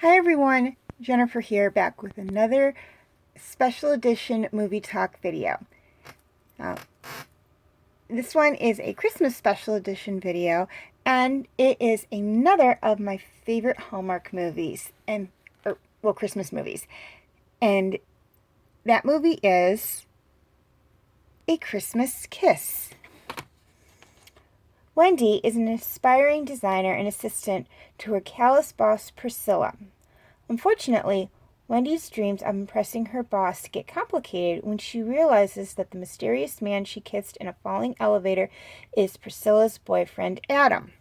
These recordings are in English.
Hi everyone, Jennifer here, back with another special edition movie talk video. Uh, this one is a Christmas special edition video, and it is another of my favorite Hallmark movies, Christmas movies. And that movie is A Christmas Kiss. Wendy is an aspiring designer and assistant to her callous boss, Priscilla. Unfortunately, Wendy's dreams of impressing her boss get complicated when she realizes that the mysterious man she kissed in a falling elevator is Priscilla's boyfriend, Adam.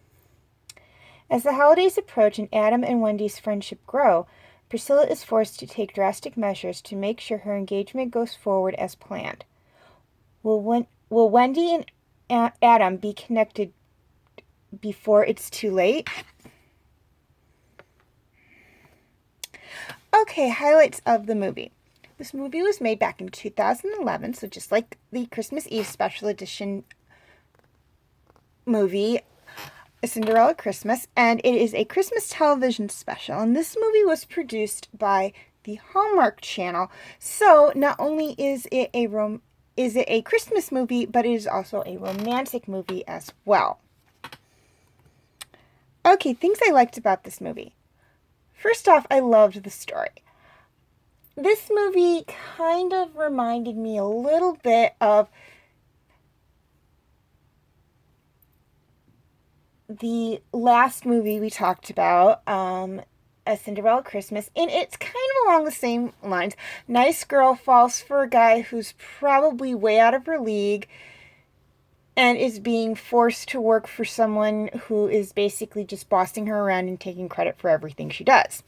As the holidays approach and Adam and Wendy's friendship grow, Priscilla is forced to take drastic measures to make sure her engagement goes forward as planned. Will Wendy and Adam be connected before it's too late? Okay, highlights of the movie. This movie was made back in 2011, so just like the Christmas Eve special edition movie, A Cinderella Christmas, and it is a Christmas television special. And this movie was produced by the Hallmark Channel. So not only is it a Christmas movie, but it is also a romantic movie as well. Okay, things I liked about this movie. First off, I loved the story. This movie kind of reminded me a little bit of the last movie we talked about, A Cinderella Christmas, and it's kind of along the same lines. Nice girl falls for a guy who's probably way out of her league and is being forced to work for someone who is basically just bossing her around and taking credit for everything she does.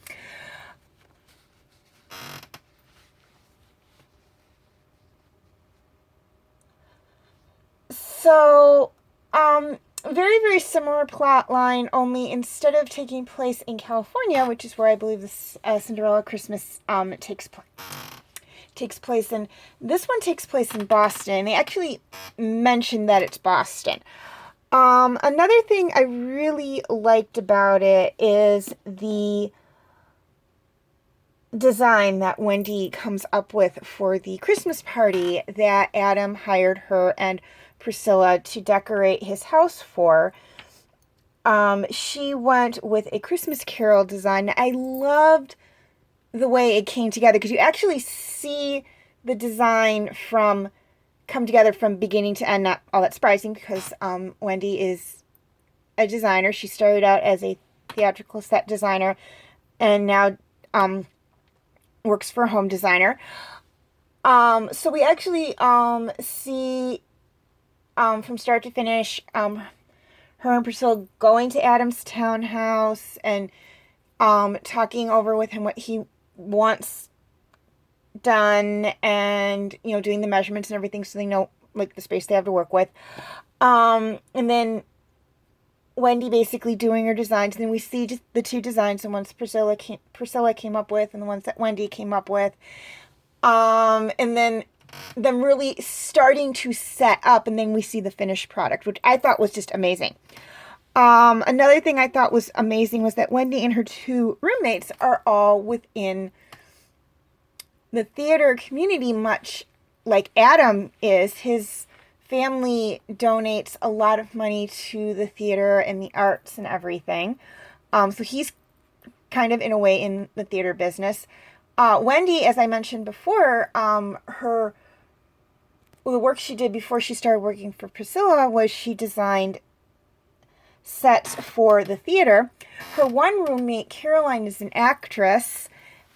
So, very, very similar plot line, only instead of taking place in California, which is where I believe this Cinderella Christmas takes place in, this one takes place in Boston. They actually mentioned that it's Boston. Another thing I really liked about it is the design that Wendy comes up with for the Christmas party that Adam hired her and Priscilla to decorate his house for. She went with a Christmas Carol design. I loved the way it came together because you actually see the design come together from beginning to end. Not all that surprising because Wendy is a designer. She started out as a theatrical set designer and now works for a home designer. So we actually see from start to finish her and Priscilla going to Adam's townhouse and talking over with him what he wants done, and doing the measurements and everything so they know like the space they have to work with, and then Wendy basically doing her designs, and then we see just the two designs, the ones Priscilla came up with and the ones that Wendy came up with, and then them really starting to set up, and then we see the finished product, which I thought was just amazing. Another thing I thought was amazing was that Wendy and her two roommates are all within the theater community, much like Adam is. His family donates a lot of money to the theater and the arts and everything. So he's kind of in a way in the theater business. Wendy, as I mentioned before, the work she did before she started working for Priscilla was she designed sets for the theater. Her one roommate, Caroline, is an actress,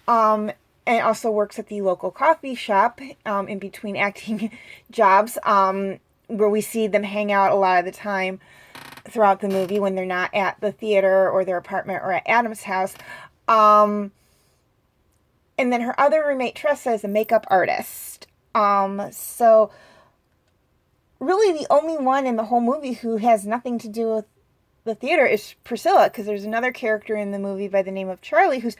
and also works at the local coffee shop in between acting jobs, where we see them hang out a lot of the time throughout the movie when they're not at the theater or their apartment or at Adam's house. And then her other roommate, Tressa, is a makeup artist. So really the only one in the whole movie who has nothing to do with the theater is Priscilla, because there's another character in the movie by the name of Charlie who's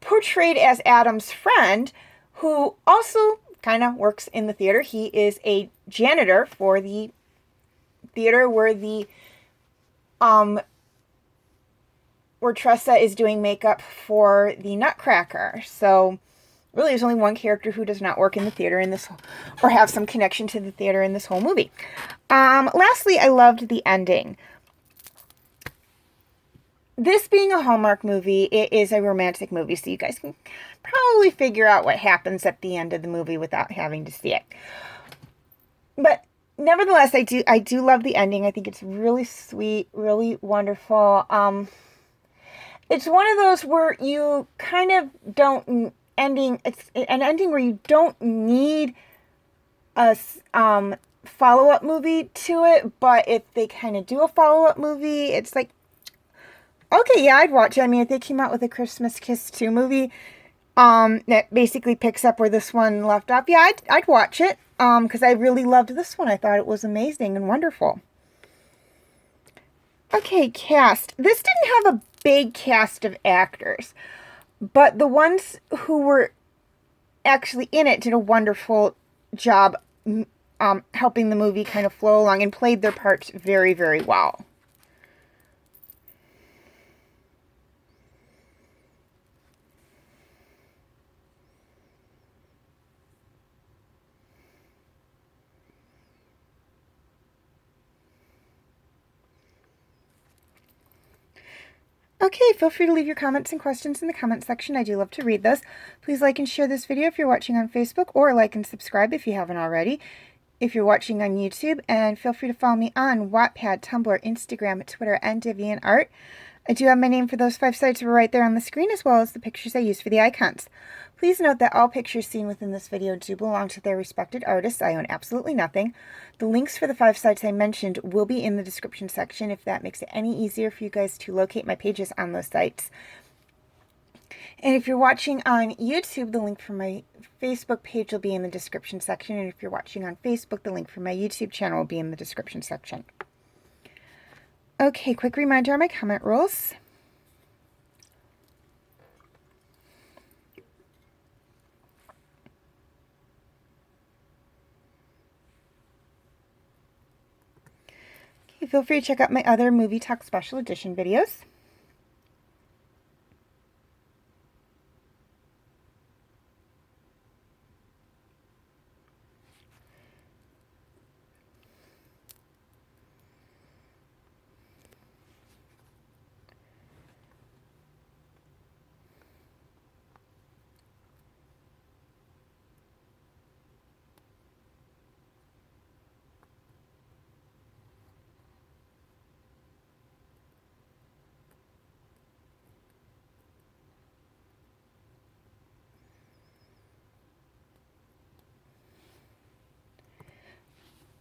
portrayed as Adam's friend, who also kind of works in the theater. He is a janitor for the theater where the where Tressa is doing makeup for the Nutcracker. So really, there's only one character who does not work in the theater in this, or have some connection to the theater in this whole movie. Lastly, I loved the ending. This being a Hallmark movie, it is a romantic movie, so you guys can probably figure out what happens at the end of the movie without having to see it. But nevertheless, I do love the ending. I think it's really sweet, really wonderful. It's one of those where you kind of don't ending. It's an ending where you don't need a follow-up movie to it, but if they kind of do a follow-up movie, it's like, okay, yeah, I'd watch it. I mean, if they came out with a Christmas Kiss 2 movie, that basically picks up where this one left off, yeah, I'd watch it, because I really loved this one. I thought it was amazing and wonderful. Okay, cast. This didn't have a big cast of actors, but the ones who were actually in it did a wonderful job, helping the movie kind of flow along and played their parts very, very well. Okay, feel free to leave your comments and questions in the comment section. I do love to read those. Please like and share this video if you're watching on Facebook, or like and subscribe if you haven't already if you're watching on YouTube, and feel free to follow me on Wattpad, Tumblr, Instagram, Twitter, and DeviantArt. I do have my name for those 5 sites right there on the screen, as well as the pictures I use for the icons. Please note that all pictures seen within this video do belong to their respected artists. I own absolutely nothing. The links for the 5 sites I mentioned will be in the description section if that makes it any easier for you guys to locate my pages on those sites. And if you're watching on YouTube, the link for my Facebook page will be in the description section. And if you're watching on Facebook, the link for my YouTube channel will be in the description section. Okay, quick reminder on my comment rules. Okay, feel free to check out my other Movie Talk Special Edition videos.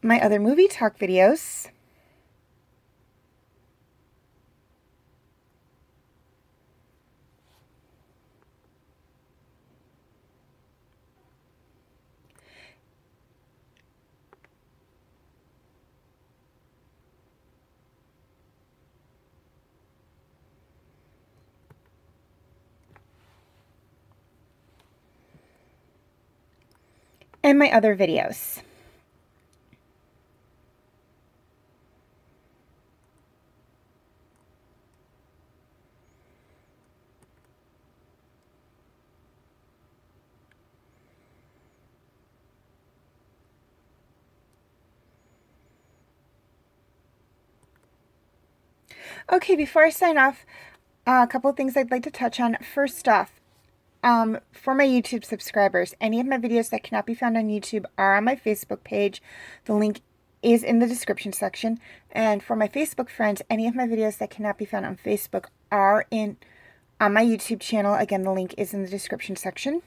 My other Movie Talk videos. And my other videos. Okay, before I sign off, a couple of things I'd like to touch on. First off, for my YouTube subscribers, any of my videos that cannot be found on YouTube are on my Facebook page. The link is in the description section. And for my Facebook friends, any of my videos that cannot be found on Facebook are on my YouTube channel. Again, the link is in the description section.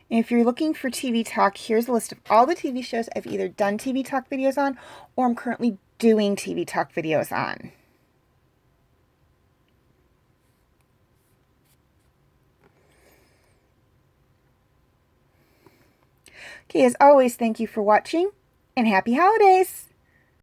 And if you're looking for TV Talk, here's a list of all the TV shows I've either done TV Talk videos on or I'm currently doing TV Talk videos on. Okay, as always, thank you for watching, and happy holidays!